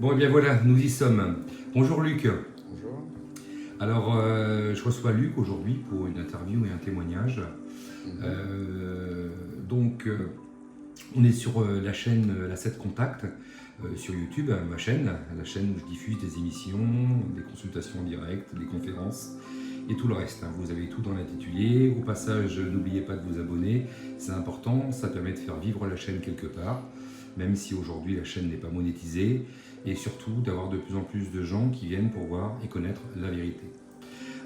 Bon, et bien voilà, nous y sommes. Bonjour Luc. Bonjour. Alors, je reçois Luc aujourd'hui pour une interview et un témoignage. Mhm. On est sur la chaîne La 7 Contact, sur YouTube, ma chaîne, la chaîne où je diffuse des émissions, des consultations en direct, des conférences et tout le reste. Vous avez tout dans l'intitulé. Au passage, n'oubliez pas de vous abonner, c'est important, ça permet de faire vivre la chaîne quelque part, même si aujourd'hui la chaîne n'est pas monétisée, et surtout d'avoir de plus en plus de gens qui viennent pour voir et connaître la vérité.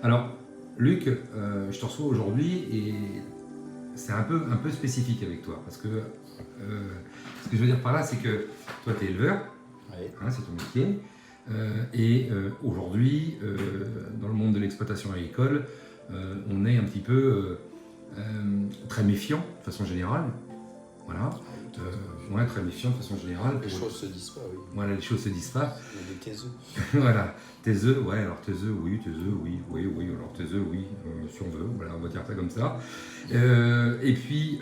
Alors, Luc, je te reçois aujourd'hui et c'est un peu spécifique avec toi, parce que ce que je veux dire par là, c'est que toi, tu es éleveur, Oui. c'est ton métier, et aujourd'hui, dans le monde de l'exploitation agricole, on est un petit peu très méfiant de façon générale. Voilà. On est très méfiant de façon générale. Les choses se disent pas, oui. Voilà, les choses se disent pas. Il y a des taiseux. Voilà, tes œufs, ouais, alors tes œufs, oui, alors tes œufs, oui, si on veut, voilà, on va dire ça comme ça. Et puis,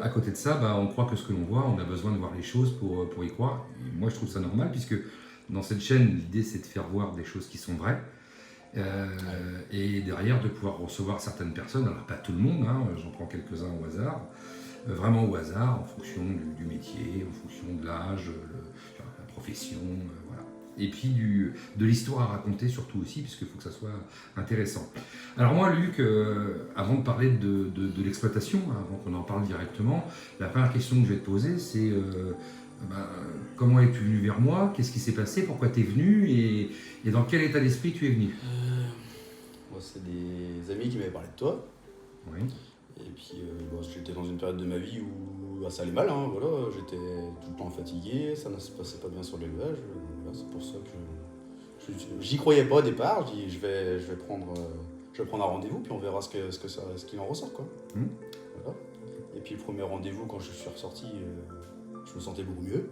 à côté de ça, on croit que ce que l'on voit, on a besoin de voir les choses pour y croire. Et moi, je trouve ça normal, puisque dans cette chaîne, l'idée, c'est de faire voir des choses qui sont vraies. Et derrière, de pouvoir recevoir certaines personnes, alors pas tout le monde, j'en prends quelques-uns au hasard, vraiment au hasard, en fonction du métier, en fonction de l'âge, la profession, voilà. Et puis de l'histoire à raconter surtout aussi, puisqu'il faut que ça soit intéressant. Alors moi, Luc, avant de parler de l'exploitation, avant qu'on en parle directement, la première question que je vais te poser, c'est comment es-tu venu vers moi? Qu'est-ce qui s'est passé? Pourquoi tu es venu? Et dans quel état d'esprit tu es venu? Moi, c'est des amis qui m'avaient parlé de toi. Oui. Et puis, j'étais dans une période de ma vie où ça allait mal. Voilà. J'étais tout le temps fatigué, ça ne se passait pas bien sur l'élevage. Voilà, c'est pour ça que j'y croyais pas au départ. Je dis, je vais prendre un rendez-vous, puis on verra ce qu'il en ressort, quoi. Voilà. Et puis, le premier rendez-vous, quand je suis ressorti, je me sentais beaucoup mieux.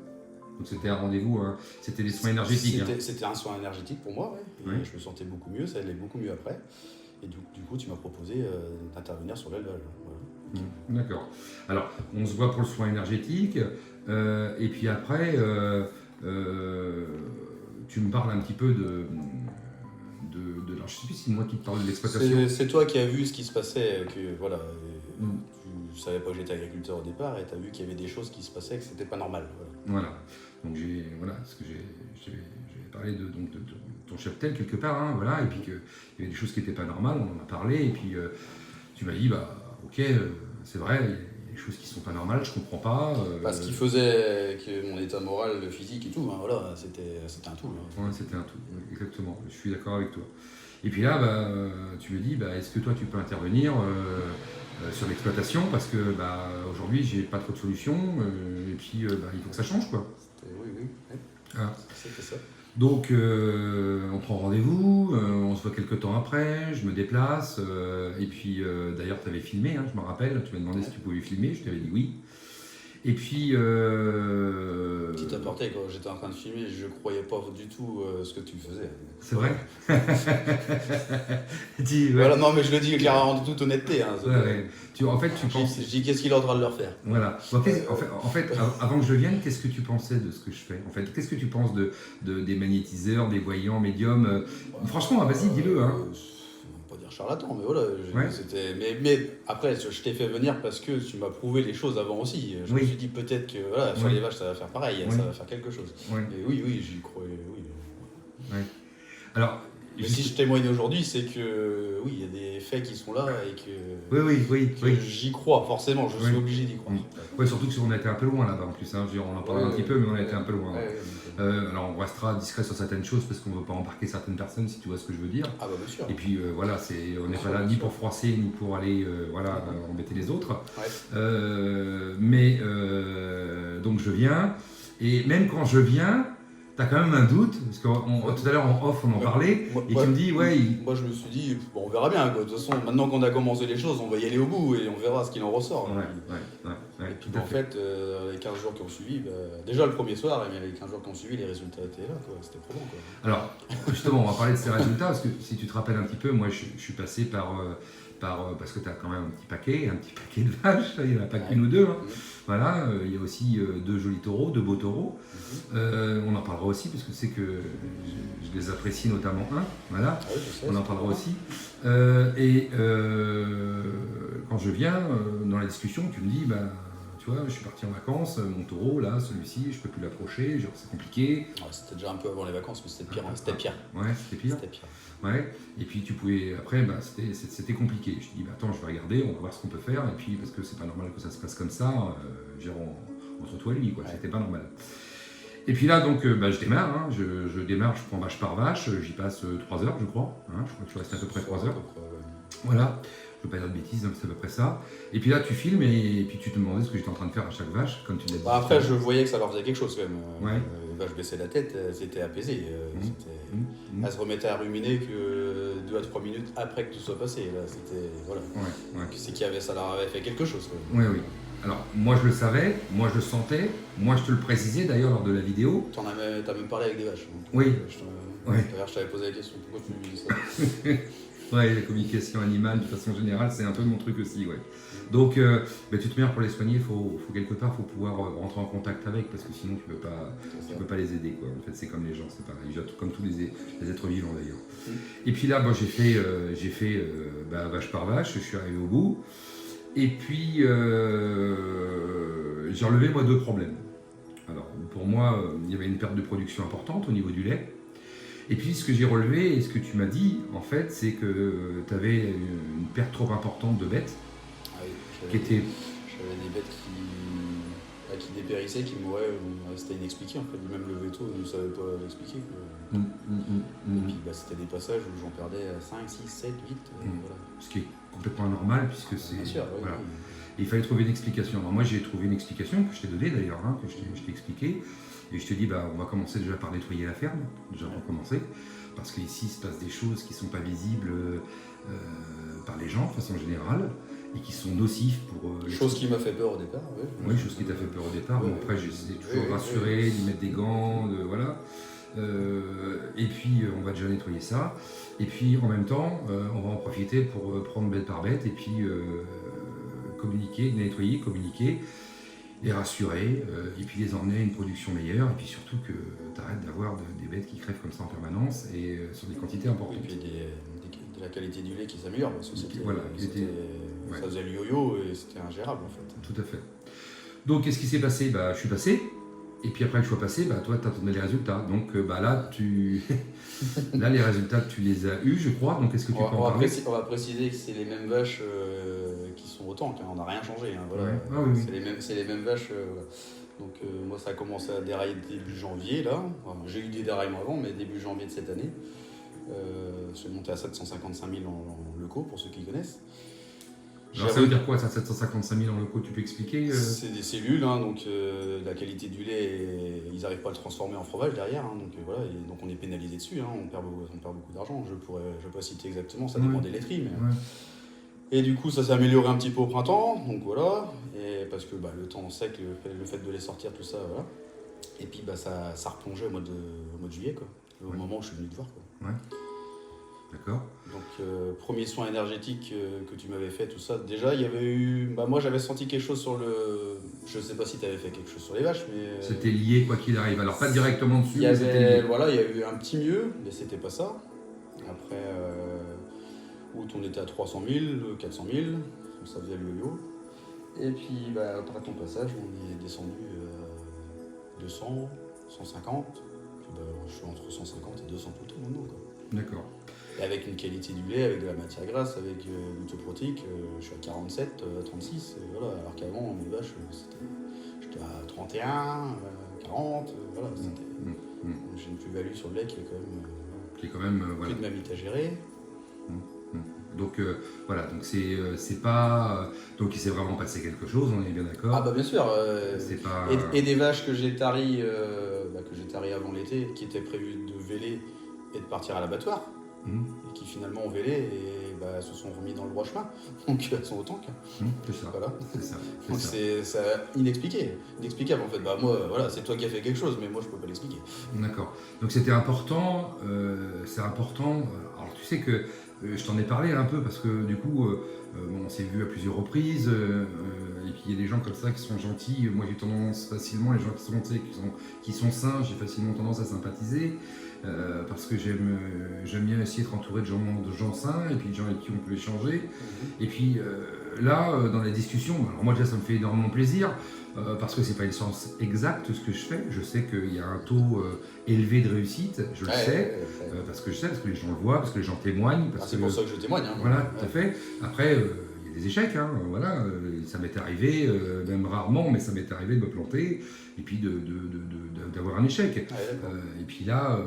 Donc c'était un rendez-vous, c'était des soins énergétiques. C'était un soin énergétique pour moi, ouais. Et Oui. je me sentais beaucoup mieux, ça allait beaucoup mieux après. Et du coup, tu m'as proposé d'intervenir sur l'élevage. Voilà. D'accord. Alors, on se voit pour le soin énergétique, et puis après, tu me parles un petit peu alors, je ne sais plus si c'est moi qui te parle de l'exploitation. C'est toi qui as vu ce qui se passait, que voilà, Mm. tu savais pas que j'étais agriculteur au départ, et tu as vu qu'il y avait des choses qui se passaient, que c'était pas normal. Voilà. Voilà. Donc j'avais parlé de ton cheptel quelque part, voilà, et puis qu'il y avait des choses qui n'étaient pas normales, on en a parlé, et puis tu m'as dit, ok, c'est vrai, il y a des choses qui sont pas normales, je comprends pas. Ce qui faisait que mon état moral, physique et tout, voilà, c'était un tout. Ouais, c'était un tout, exactement, je suis d'accord avec toi. Et puis là, tu me dis, est-ce que toi tu peux intervenir sur l'exploitation, parce que aujourd'hui j'ai pas trop de solutions, et puis il faut que ça change, quoi. Oui. Ah. C'était ça. Donc on prend rendez-vous, on se voit quelques temps après, je me déplace, et puis d'ailleurs tu avais filmé, je me rappelle, tu m'as demandé si tu pouvais filmer, je t'avais dit oui. Et puis... Petit aparté, quand j'étais en train de filmer, je croyais pas du tout ce que tu faisais. C'est vrai. Voilà, non, mais je le dis clairement en toute honnêteté. En fait, tu penses... Je dis qu'est-ce qu'il est en train de leur faire. Voilà. En fait, avant que je vienne, qu'est-ce que tu pensais de ce que je fais? En fait, qu'est-ce que tu penses des magnétiseurs, des voyants, médiums? Franchement, vas-y, dis-le. Pas dire charlatan, mais voilà. Ouais. Mais après, je t'ai fait venir parce que tu m'as prouvé les choses avant aussi. Je me suis dit peut-être que sur les vaches, ça va faire pareil, ça va faire quelque chose. Oui. Et oui, j'y croyais. Oui. Ouais. Alors, mais si je témoigne aujourd'hui, c'est que oui, il y a des faits qui sont là et que, oui. J'y crois, forcément, je suis obligé d'y croire. Oui, surtout que on a été un peu loin là-bas en plus. On en parlait un petit peu, mais on a été un peu loin. Alors on restera discret sur certaines choses parce qu'on ne veut pas embarquer certaines personnes, si tu vois ce que je veux dire. Ah bah bien sûr. Et puis voilà, on n'est pas là ni pour froisser ni pour aller embêter les autres. Donc je viens, et même quand je viens, t'as quand même un doute, parce que tout à l'heure en off on en parlait, et tu me dis Moi je me suis dit, on verra bien, quoi. De toute façon, maintenant qu'on a commencé les choses, on va y aller au bout et on verra ce qu'il en ressort. Et puis en fait, les 15 jours qui ont suivi, déjà le premier soir, mais les 15 jours qui ont suivi, les résultats étaient là, quoi. C'était probant, quoi. Alors, justement, on va parler de ces résultats, parce que si tu te rappelles un petit peu, moi je suis passé par parce que tu as quand même un petit paquet de vaches, il n'y en a pas qu'une ou deux. Voilà, il y a aussi deux jolis taureaux, deux beaux taureaux. On en parlera aussi parce que c'est que je les apprécie, notamment un. Voilà, Ah oui, je sais, on en c'est parlera pas aussi. Quand je viens dans la discussion, tu me dis, bah, tu vois, je suis parti en vacances, mon taureau, là, celui-ci, je peux plus l'approcher, genre, c'est compliqué. ouais, c'était déjà un peu avant les vacances, mais c'était pire. Hein. C'était pire. Ouais, c'était pire. C'était pire. Ouais. Et puis tu pouvais, après, bah, c'était compliqué. Je te dis, bah, attends, je vais regarder, on va voir ce qu'on peut faire. Et puis, parce que c'est pas normal que ça se passe comme ça, genre, entre toi et lui, quoi. Ouais. C'était pas normal. Et puis là, donc, bah, je démarre, hein. Je démarre, je prends vache par vache, j'y passe 3 heures, je crois. Hein. Je crois que je reste à peu près 3 heures. À peu près, ouais. Voilà. Je ne veux pas dire de bêtises, donc c'est à peu près ça. Et puis là, tu filmes et puis tu te demandais ce que j'étais en train de faire à chaque vache, comme tu l'as dit. Bah, après, je voyais que ça leur faisait quelque chose quand même. Ouais. Les vaches baissaient la tête, elles étaient apaisées. Mmh. Elles se remettaient à ruminer que 2 à 3 minutes après que tout soit passé. Là, c'était. Voilà. Ouais. C'est qu'il y avait, ça leur avait fait quelque chose. Quoi. Oui. Alors, moi je le savais, moi je le sentais, moi je te le précisais d'ailleurs lors de la vidéo. T'as même parlé avec des vaches. Donc, Oui. D'ailleurs, je t'avais posé la question, pourquoi tu lui dis ça? Ouais, la communication animale de façon générale, c'est un peu mon truc aussi, ouais. Donc, de toute manière, pour les soigner, faut quelque part, faut pouvoir rentrer en contact avec, parce que sinon tu peux pas les aider, quoi. En fait, c'est comme les gens, c'est pareil, comme tous les êtres vivants d'ailleurs. Et puis là, j'ai fait vache par vache, je suis arrivé au bout, et puis j'ai relevé moi 2 problèmes. Alors, pour moi, il y avait une perte de production importante au niveau du lait. Et puis ce que j'ai relevé et ce que tu m'as dit, en fait, c'est que tu avais une perte trop importante de bêtes. Ah oui, J'avais des bêtes qui dépérissaient, qui mouraient, c'était inexpliqué en fait. Même le veto ne savait pas l'expliquer. Et puis c'était des passages où j'en perdais 5, 6, 7, 8. Voilà. Ce qui est complètement anormal puisque c'est. Bien sûr, oui. Voilà. Et il fallait trouver une explication. Alors moi j'ai trouvé une explication que je t'ai donnée d'ailleurs, hein, que je t'ai expliqué. Et je te dis, on va commencer déjà par nettoyer la ferme, déjà pour commencer, parce qu'ici il se passe des choses qui ne sont pas visibles par les gens de façon générale, et qui sont nocifs pour... Chose qui m'a fait peur au départ, oui. Oui, chose qui t'a fait peur au départ, mais après j'essaie toujours de rassurer, de mettre des gants, voilà. Et puis on va déjà nettoyer ça, et puis en même temps, on va en profiter pour prendre bête par bête, et puis communiquer, nettoyer, communiquer, les rassurer, et puis les emmener à une production meilleure, et puis surtout que tu arrêtes d'avoir des bêtes qui crèvent comme ça en permanence, et sur des quantités importantes. Et puis de la qualité du lait qui s'améliore, parce que ça faisait le yo-yo, et c'était ingérable en fait. Tout à fait. Donc qu'est-ce qui s'est passé ? Je suis passé, et puis après que je sois passé, toi tu as donné les résultats. Donc là, là les résultats tu les as eus, je crois, donc est-ce que tu peux en parler ? On va préciser que c'est les mêmes vaches qui sont au tank, hein. On n'a rien changé. Hein, voilà. Ouais. Ah, oui. C'est les mêmes vaches. Donc moi ça a commencé à dérailler début janvier là. Enfin, j'ai eu des déraillements avant, mais début janvier de cette année. Je suis monté à 755 000 en locaux pour ceux qui connaissent. Alors ça veut dire quoi ça, 755 000 en locaux, tu peux expliquer C'est des cellules, hein, donc la qualité du lait, ils n'arrivent pas à le transformer en fromage derrière, hein, donc voilà, et donc on est pénalisé dessus, hein, on perd beaucoup d'argent, je ne peux pas citer exactement, ça dépend des laiteries, mais... Ouais. Et du coup ça s'est amélioré un petit peu au printemps, donc voilà, et parce que le temps sec, le fait de les sortir, tout ça, voilà. Et puis ça replongeait au mois de juillet, quoi, au moment où je suis venu te voir, quoi. Ouais. D'accord. Donc, premier soin énergétique que tu m'avais fait, tout ça. Déjà, il y avait eu. Moi, j'avais senti quelque chose sur le. Je sais pas si tu avais fait quelque chose sur les vaches, mais. C'était lié, quoi qu'il arrive. Alors, pas directement dessus, mais c'était lié. Voilà, il y a eu un petit mieux, mais c'était pas ça. Après, août, on était à 300 000, 400 000, ça faisait le yo-yo. Et puis, après ton passage, on est descendu 200, 150. Puis, je suis entre 150 et 200 tout le temps maintenant, quoi. D'accord. Et avec une qualité du lait, avec de la matière grasse, avec l'autoprotique, je suis à 47, 36, voilà. Alors qu'avant, mes vaches, j'étais à 31, 40, voilà. J'ai une plus-value sur le lait qui est quand même voilà. Plus de mamite à gérer. Donc voilà, donc c'est pas. Donc il s'est vraiment passé quelque chose, on est bien d'accord. Ah bien sûr. C'est pas... et des vaches que j'ai taries avant l'été, qui étaient prévues de véler et de partir à l'abattoir. Et qui finalement ont vélé et se sont remis dans le droit chemin. Donc elles sont au tank. C'est ça. Voilà. C'est ça. Donc c'est inexplicable en fait. Moi, voilà, c'est toi qui as fait quelque chose, mais moi je peux pas l'expliquer. D'accord. Donc c'était important. C'est important. Alors tu sais que je t'en ai parlé un peu parce que du coup, bon, on s'est vu à plusieurs reprises. Et puis il y a des gens comme ça qui sont gentils. Moi j'ai tendance facilement, les gens qui sont, tu sais, qui sont sains, j'ai facilement tendance à sympathiser. Parce que j'aime bien essayer d'être entouré de gens sains et puis de gens avec qui on peut échanger. Et puis là, dans la discussion, alors moi déjà ça me fait énormément plaisir parce que c'est pas une science exacte ce que je fais. Je sais qu'il y a un taux élevé de réussite, je le sais, parce que les gens le voient, parce que les gens témoignent. C'est pour ça que je témoigne. Hein, voilà, tout à fait. Après, il y a des échecs, hein, voilà. Ça m'est arrivé, même rarement, mais ça m'est arrivé de me planter et puis d'avoir un échec. Et puis là,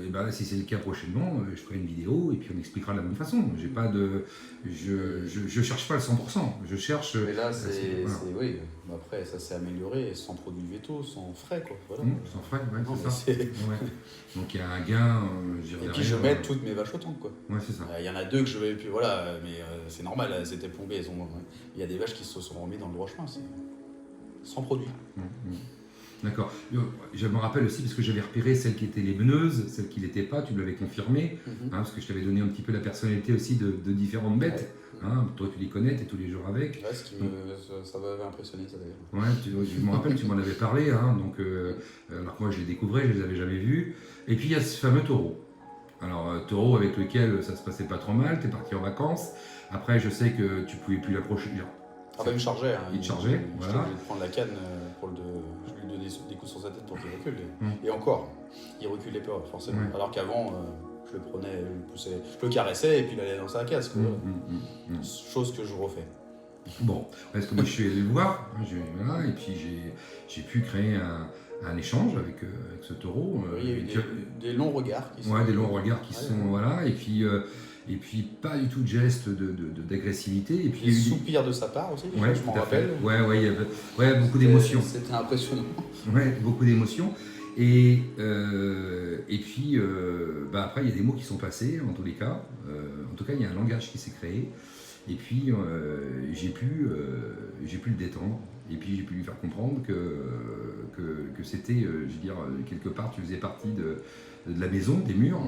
et ben, si c'est le cas prochainement, je ferai une vidéo et puis on expliquera de la même façon. J'ai pas de, je cherche pas le 100%. Je cherche. Mais là, oui. Après, ça s'est amélioré sans produit veto, sans frais, quoi. Voilà. Sans frais, ouais, non, c'est ça. Ouais. Donc il y a un gain. Et puis je mets toutes mes vaches au temps, quoi. Ouais, c'est ça. Il y en a deux que je vais plus, voilà, mais c'est normal, elles étaient plombées. Il y a des vaches qui se sont remises dans le droit chemin, c'est sans produit. D'accord. Je me rappelle aussi parce que j'avais repéré celles qui étaient les meneuses, celles qui l'étaient pas, tu me l'avais confirmé, parce que je t'avais donné un petit peu la personnalité aussi de différentes bêtes. Toi tu les connais, tu es tous les jours avec. Ouais, ça m'avait impressionné ça d'ailleurs. Ouais, je me rappelle, tu m'en avais parlé, donc, alors que moi je les découvrais, je les avais jamais vus. Et puis il y a ce fameux taureau. Alors taureau avec lequel ça se passait pas trop mal, tu es parti en vacances. Après je sais que tu pouvais plus l'approcher. Ah bah il me chargeait. Il te chargeait, voilà. Je vais prendre la canne je lui donnais des coups sur sa tête pour qu'il recule. Et encore, il reculait pas forcément. Alors qu'avant, je le prenais, je le poussais, je le caressais et puis il allait dans sa case. Chose que je refais. Bon, parce que moi je suis allé le voir, voilà, et puis j'ai pu créer un échange avec ce taureau. Il y a eu des longs regards qui sont. Ouais, des longs regards qui sont. Voilà, et puis pas du tout de geste d'agressivité. Et puis des soupirs de sa part aussi, ouais, je m'en rappelle. Ouais, il y avait beaucoup d'émotions. C'était impressionnant. Ouais, beaucoup d'émotions. Et puis, après, il y a des mots qui sont passés, en tous les cas. En tout cas, il y a un langage qui s'est créé. Et puis, j'ai pu le détendre. Et puis, j'ai pu lui faire comprendre que c'était, je veux dire, quelque part, tu faisais partie de la maison, des murs.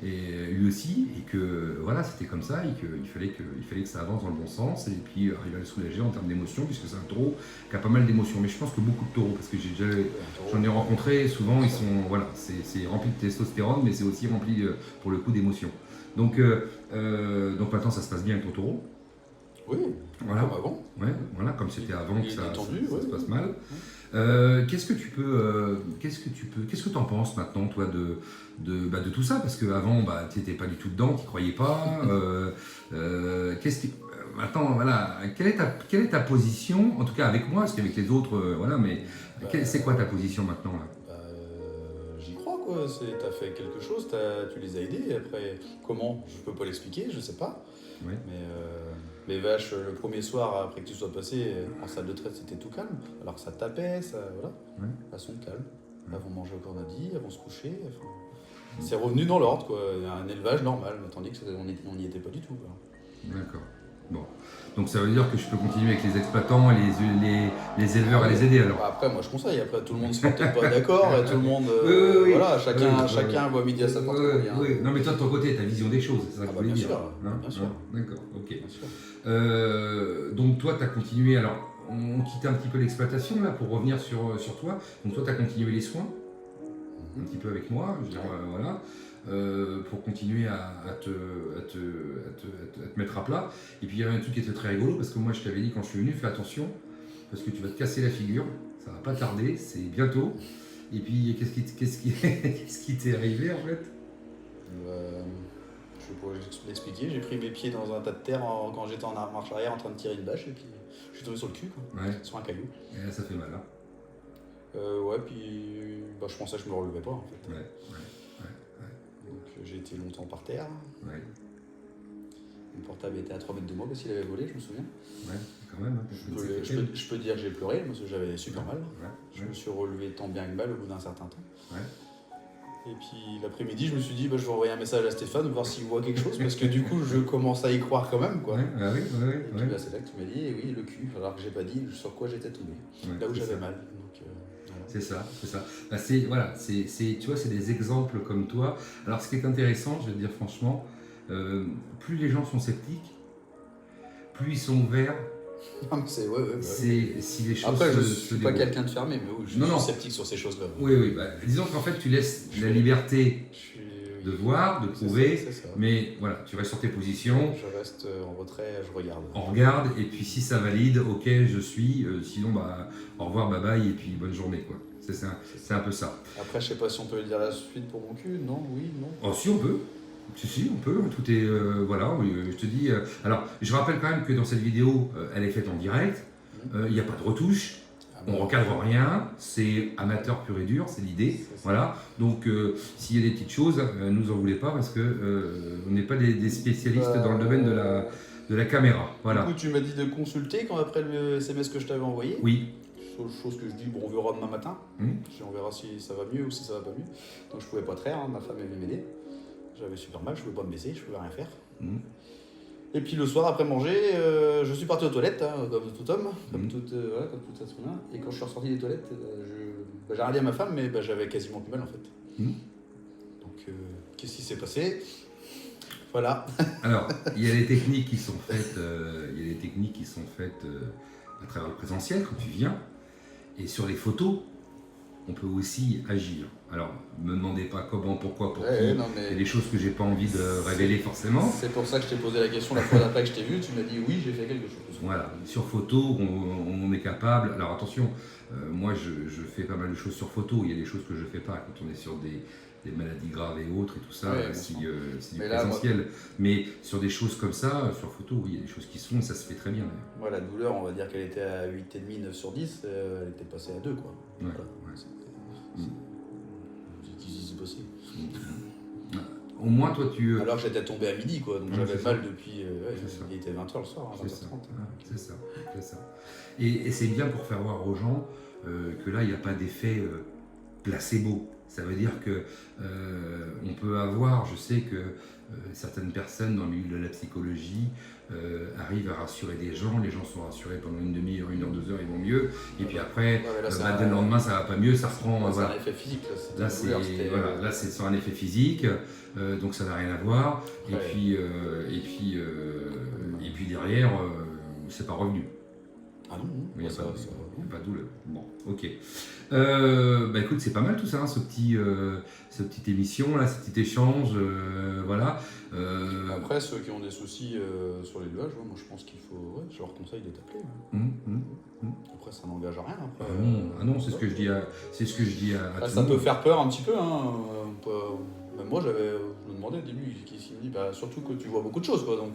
Et lui aussi, et que voilà, c'était comme ça, et qu'il fallait que ça avance dans le bon sens, et puis arriver à le soulager en termes d'émotions, puisque c'est un taureau qui a pas mal d'émotions. Mais je pense que beaucoup de taureaux, parce que j'en ai rencontré, souvent ils sont, voilà, c'est rempli de testostérone, mais c'est aussi rempli pour le coup d'émotions. Donc maintenant ça se passe bien avec ton taureau. Oui, voilà. Comme avant. Ouais, voilà, comme c'était avant que ça se passe mal. Qu'est-ce que tu en penses maintenant, toi, de tout ça? Parce qu'avant, tu n'étais pas du tout dedans, tu n'y croyais pas. Maintenant, voilà, quelle est ta position, en tout cas avec moi, parce qu'avec les autres, voilà, mais c'est quoi ta position maintenant là? J'y crois, quoi. T'as fait quelque chose, tu les as aidés. Après, comment? Je peux pas l'expliquer, je sais pas. Ouais. Mais les vaches, le premier soir, après que tu sois passé en salle de traite, c'était tout calme. Alors que ça tapait, voilà. Elles sont calmes. Elles vont manger au cornadi, elles vont se coucher. C'est revenu dans l'ordre, quoi. Un élevage normal, tandis qu'on n'y était pas du tout, quoi. D'accord. Bon. Donc ça veut dire que je peux continuer avec les exploitants et les éleveurs à les aider alors. Après, moi je conseille. Après, tout le monde ne sera peut-être pas d'accord. Tout le monde. Voilà, chacun voit midi à sa porte. Non, mais toi de ton côté, ta vision des choses, c'est ça que je voulais dire. Bien sûr. D'accord, ok. Bien sûr. Donc toi, tu as continué. Alors, on quittait un petit peu l'exploitation là pour revenir sur toi. Donc toi, tu as continué les soins un petit peu avec moi. Je veux dire, voilà. Pour continuer à te mettre à plat. Et puis il y avait un truc qui était très rigolo parce que moi je t'avais dit quand je suis venu, fais attention parce que tu vas te casser la figure, ça va pas tarder, c'est bientôt. Et puis qu'est-ce qui t'est arrivé en fait? Je pourrais l'expliquer, j'ai pris mes pieds dans un tas de terre quand j'étais en marche arrière en train de tirer une bâche et puis je suis tombé sur le cul, quoi, sur un caillou. Et là ça fait mal hein. Puis je pensais que je me relevais pas en fait. Donc j'ai été longtemps par terre. Mon portable était à 3 mètres de moi parce qu'il avait volé, je me souviens. Ouais, quand même. Je peux dire que j'ai pleuré parce que j'avais super mal. Je me suis relevé tant bien que mal au bout d'un certain temps. Et puis l'après-midi, je me suis dit, je vais envoyer un message à Stéphane, voir s'il voit quelque chose, parce que du coup, je commence à y croire quand même, quoi. Et puis c'est là que tu m'as dit, oui, le cul, alors que j'ai pas dit sur quoi j'étais tombé, là où j'avais mal. Donc, voilà. C'est ça. Tu vois, c'est des exemples comme toi. Alors, ce qui est intéressant, je vais te dire franchement, plus les gens sont sceptiques, plus ils sont ouverts. Ah, mais c'est, ouais. C'est si les choses Après, je se suis pas déroulent. quelqu'un de fermé, mais oui, je Non, suis non. sceptique sur ces choses-là. Oui, bah, disons qu'en fait tu laisses Je la suis- liberté Je suis... de voir, de C'est prouver, ça, c'est ça. mais voilà, tu restes sur tes positions, Je reste en retrait, je regarde. on regarde, et puis si ça valide, ok, je suis, sinon, bah, au revoir, bye bye, et puis bonne journée, quoi. C'est un peu ça. Après, je sais pas si on peut dire la suite pour mon cul. Non, oui, non. Oh, si, on peut. Si, on peut. Tout est. Voilà, oui, je te dis. Alors, je rappelle quand même que dans cette vidéo, elle est faite en direct. Il n'y a pas de retouche. Ah, On bon. recadre rien. C'est amateur pur et dur, c'est l'idée. C'est ça. Voilà. Donc, s'il y a des petites choses, nous en voulez pas parce que on n'est pas des spécialistes dans le domaine de la caméra. Voilà. Du coup, tu m'as dit de consulter quand après le SMS que je t'avais envoyé. Oui. Chose que je dis, bon, on verra demain matin. On verra si ça va mieux ou si ça va pas mieux. Donc je pouvais pas traire, hein, ma femme elle venait m'aider. J'avais super mal, je pouvais pas me baisser, je pouvais rien faire. Et puis le soir, après manger, je suis parti aux toilettes, hein, comme tout homme, comme tout être humain. Et quand je suis ressorti des toilettes, j'ai regardé à ma femme, mais j'avais quasiment plus mal en fait. Donc qu'est-ce qui s'est passé? Voilà. Alors, il y a des techniques qui sont faites, à travers le présentiel quand tu viens. Et sur les photos, on peut aussi agir. Alors, ne me demandez pas comment, pourquoi, pour qui. Non, mais Il y a des choses que j'ai pas envie de révéler forcément. c'est pour ça que je t'ai posé la question la fois d'après que je t'ai vu. Tu m'as dit oui, j'ai fait quelque chose. Voilà, sur photo, on est capable. Alors attention, moi je fais pas mal de choses sur photo. Il y a des choses que je fais pas quand on est sur des maladies graves et autres et tout ça, Ouais, c'est du Mais là, présentiel. Mais sur des choses comme ça, sur photo, oui, il y a des choses qui se font, ça se fait très bien d'ailleurs. Moi, la douleur, on va dire qu'elle était à 8,5, 9 sur 10, elle était passée à 2, quoi. Ouais, Voilà. ouais. Qu'est-ce qui s'est passé? Au moins, toi, tu. Alors que j'étais tombé à midi, quoi, donc Ouais, j'avais c'est mal ça. depuis. C'est ça. Il était 20h le soir, hein, C'est ça, 20h30. c'est ça, c'est ça. Et c'est bien pour faire voir aux gens que là, il n'y a pas d'effet placebo. Ça veut dire que on peut avoir, je sais que certaines personnes dans le milieu de la psychologie arrivent à rassurer des gens sont rassurés pendant une demi-heure, 1 heure, 2 heures, ils vont mieux, et puis après, dès le lendemain, ça va pas mieux, ça reprend. C'est Voilà. un effet physique, là. Là, c'est sur un effet physique, donc ça n'a rien à voir. Ouais. Et puis derrière, c'est pas revenu. Ah non, Il n'y a, ça, pas, ça, il y a pas de douleur. Bon, ok. Bah écoute, c'est pas mal tout ça, hein, cette petite émission, là, ce petit échange, voilà. Après, ceux qui ont des soucis sur les nuages, moi je pense qu'il faut. Ouais, je leur conseille de t'appeler. Après, ça n'engage à rien. Après, non, c'est ce que je dis à tout ça le peut monde. faire peur un petit peu. Hein. Même moi, je me demandais au début, qu'est-ce qu'il me dit, surtout que tu vois beaucoup de choses, quoi, donc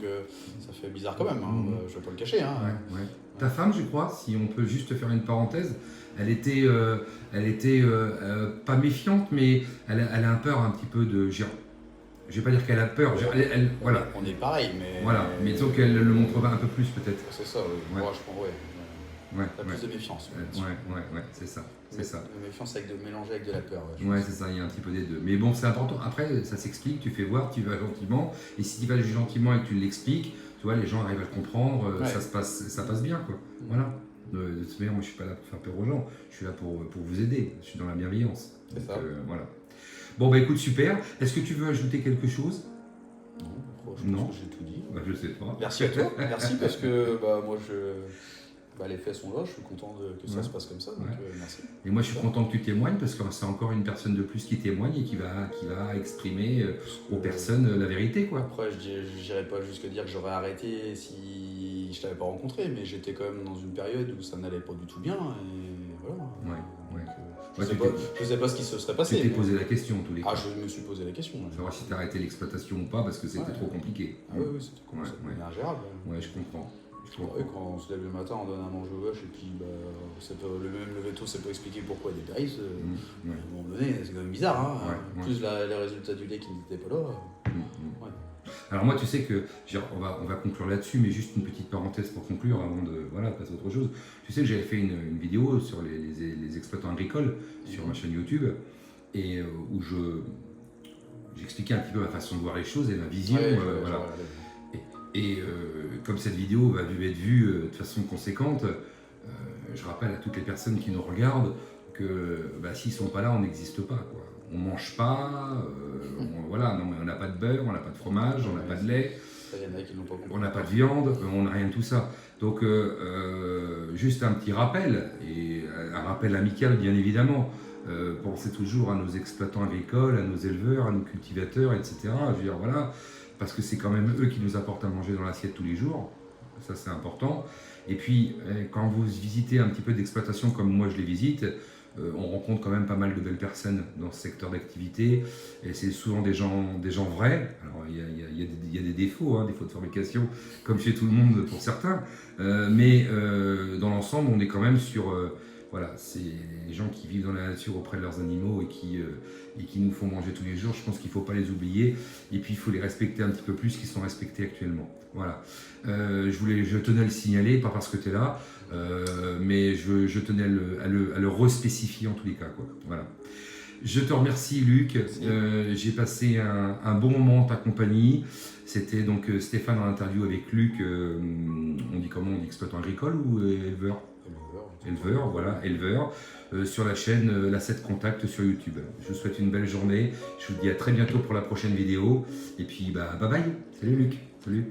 ça fait bizarre quand même. Hein. Je vais pas le cacher. Hein. Ouais. Ta femme, je crois, si on peut juste faire une parenthèse, elle était pas méfiante, mais elle a un peur un petit peu de. Je vais pas dire qu'elle a peur, voilà. On est pareil, mais. Voilà, mais disons qu'elle le montrera un peu plus peut-être. C'est ça, oui. Ouais. Moi, je pense, T'as plus de méfiance. Ouais, c'est ça. De méfiance mélangée avec de la peur. Ouais, c'est ça, il y a un petit peu des deux. Mais bon, c'est important. Après, ça s'explique, tu fais voir, tu vas gentiment. Et si tu vas gentiment et que tu l'expliques, tu vois, les gens arrivent à le comprendre, ça passe bien, quoi. Voilà. De toute manière, moi, je suis pas là pour faire peur aux gens. Je suis là pour vous aider. Je suis dans la bienveillance. C'est ça. Voilà. Bon, bah écoute, super. Est-ce que tu veux ajouter quelque chose? Non, je pense que j'ai tout dit. Bah, je sais pas. Merci à toi. Merci parce que moi, les faits sont là. Je suis content que ça se passe comme ça. Donc, merci. Et moi, je suis content que tu témoignes parce que c'est encore une personne de plus qui témoigne et qui va exprimer aux personnes la vérité, quoi. Après, je n'irais pas jusqu'à dire que j'aurais arrêté si je t'avais pas rencontré, mais j'étais quand même dans une période où ça n'allait pas du tout bien. Et voilà. Je sais pas ce qui se serait passé. Tu t'es posé la question, en tous les cas. Ah, je me suis posé la question. Savoir si tu as arrêté l'exploitation ou pas parce que c'était trop compliqué. Ah oui, c'était ingérable. Ouais, je comprends. Ouais, quand on se lève le matin, on donne à manger aux vaches et puis le même lever tôt, c'est pas expliquer pourquoi des tarifs. À un moment donné, c'est quand même bizarre. Hein. Plus les résultats du lait qui n'étaient pas là. Alors moi, tu sais que, on va conclure là-dessus, mais juste une petite parenthèse pour conclure avant de passer à autre chose. Tu sais que j'avais fait une vidéo sur les exploitants agricoles sur ma chaîne YouTube et où j'expliquais un petit peu ma façon de voir les choses et ma vision. Voilà. Et comme cette vidéo va être vue de façon conséquente, je rappelle à toutes les personnes qui nous regardent que s'ils ne sont pas là, on n'existe pas, quoi. On ne mange pas, voilà, non mais on n'a pas de beurre, on n'a pas de fromage, on n'a pas de lait, Ça, il y en a qui l'ont pas compris. on n'a pas de viande, on n'a rien de tout ça. Donc juste un petit rappel, et un rappel amical bien évidemment. Pensez toujours à nos exploitants agricoles, à nos éleveurs, à nos cultivateurs, etc. Je veux dire, voilà, parce que c'est quand même eux qui nous apportent à manger dans l'assiette tous les jours. Ça, c'est important. Et puis, quand vous visitez un petit peu d'exploitation comme moi je les visite, on rencontre quand même pas mal de belles personnes dans ce secteur d'activité. Et c'est souvent des gens vrais. Alors, il y a des défauts, hein, défauts de fabrication, comme chez tout le monde pour certains. Mais dans l'ensemble, on est quand même sur... voilà, c'est les gens qui vivent dans la nature auprès de leurs animaux et qui nous font manger tous les jours. Je pense qu'il ne faut pas les oublier. Et puis, il faut les respecter un petit peu plus qu'ils sont respectés actuellement. Voilà. Je tenais à le signaler, pas parce que tu es là, mais je tenais à le respécifier en tous les cas, quoi. Voilà. Je te remercie, Luc. J'ai passé un bon moment en ta compagnie. C'était donc Stéphane en interview avec Luc. On dit comment? On dit exploitant agricole ou éleveur? Éleveur, voilà, éleveur, sur la chaîne La 7 Contact sur YouTube. Je vous souhaite une belle journée. Je vous dis à très bientôt pour la prochaine vidéo. Et puis, bye bye. Salut Luc. Salut.